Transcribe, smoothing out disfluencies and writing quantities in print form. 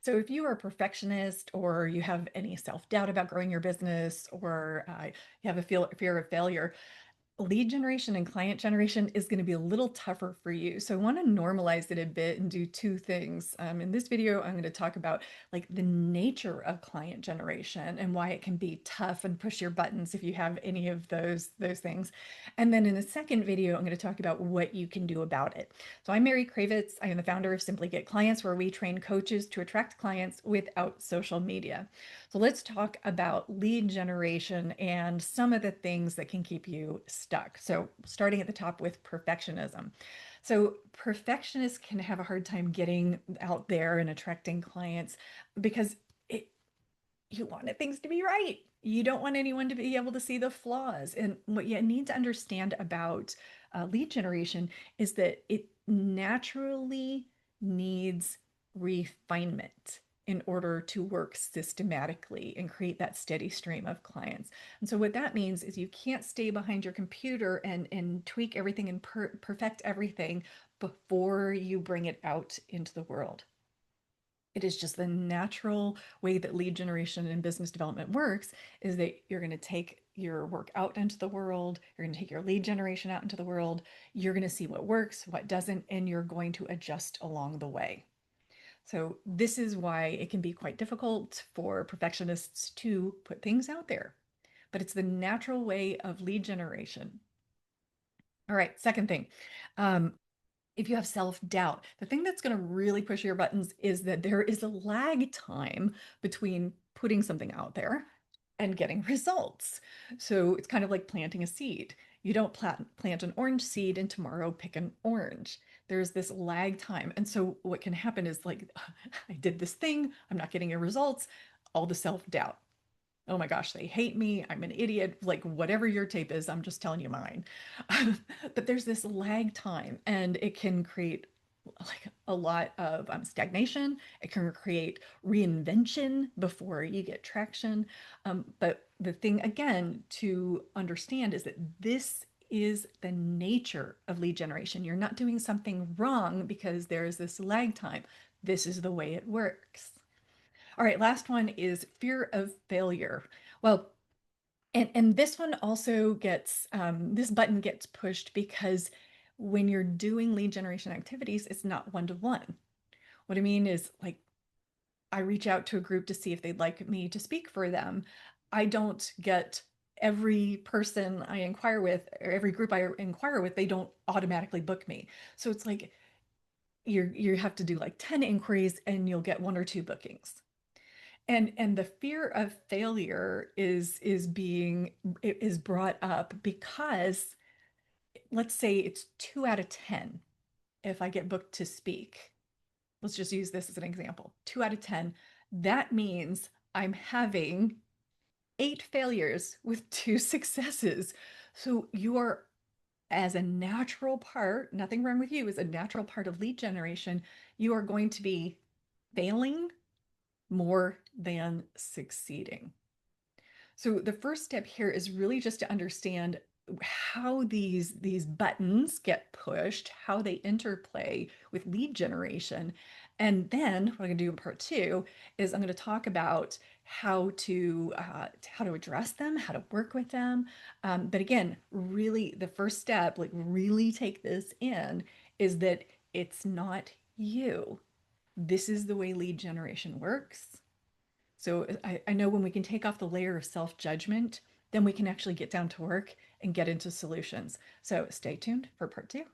So if you are a perfectionist or you have any self-doubt about growing your business or you have a fear of failure, lead generation and client generation is going to be a little tougher for you. So I want to normalize it a bit and do two things. In this video, I'm going to talk about like the nature of client generation and why it can be tough and push your buttons if you have any of those things. And then in the second video, I'm going to talk about what you can do about it. So I'm Mary Kravitz. I am the founder of Simply Get Clients, where we train coaches to attract clients without social media. So let's talk about lead generation and some of the things that can keep you stuck. So starting at the top with perfectionism. So perfectionists can have a hard time getting out there and attracting clients because you want things to be right. You don't want anyone to be able to see the flaws. And what you need to understand about lead generation is that it naturally needs refinement in order to work systematically and create that steady stream of clients. And so what that means is you can't stay behind your computer and tweak everything and perfect everything before you bring it out into the world. It is just the natural way that lead generation and business development works is that you're going to take your work out into the world, you're going to take your lead generation out into the world, you're going to see what works, what doesn't, and you're going to adjust along the way. So this is why it can be quite difficult for perfectionists to put things out there, but it's the natural way of lead generation. All right, second thing. Um, if you have self-doubt, the thing that's going to really push your buttons is that there is a lag time between putting something out there and getting results. So it's kind of like planting a seed. You don't plant an orange seed and tomorrow pick an orange. There's this lag time. And so what can happen is like, I did this thing, I'm not getting any results, all the self-doubt. Oh my gosh, they hate me. I'm an idiot. Like, whatever your tape is, I'm just telling you mine. But there's this lag time, and it can create like a lot of stagnation. It can create reinvention before you get traction. But the thing, again, to understand is that this is the nature of lead generation. You're not doing something wrong because there's this lag time. This is the way it works. All right, last one is fear of failure. Well, and this one also gets this button gets pushed because when you're doing lead generation activities, it's not one-to-one. What I mean is like I reach out to a group to see if they'd like me to speak for them. I don't get every person I inquire with or every group I inquire with, they don't automatically book me. So it's like you have to do like 10 inquiries and you'll get one or two bookings. And the fear of failure is brought up because let's say it's 2 out of 10 if I get booked to speak. Let's just use this as an example. 2 out of 10, that means I'm having 8 failures with 2 successes. So you are, as a natural part, nothing wrong with you, as a natural part of lead generation, you are going to be failing more than succeeding. So the first step here is really just to understand how these buttons get pushed, how they interplay with lead generation. And then what I'm going to do in part two is I'm going to talk about how to address them, how to work with them. But again, really the first step, like really take this in, is that it's not you. This is the way lead generation works. So I know when we can take off the layer of self-judgment, then we can actually get down to work and get into solutions. So stay tuned for part two.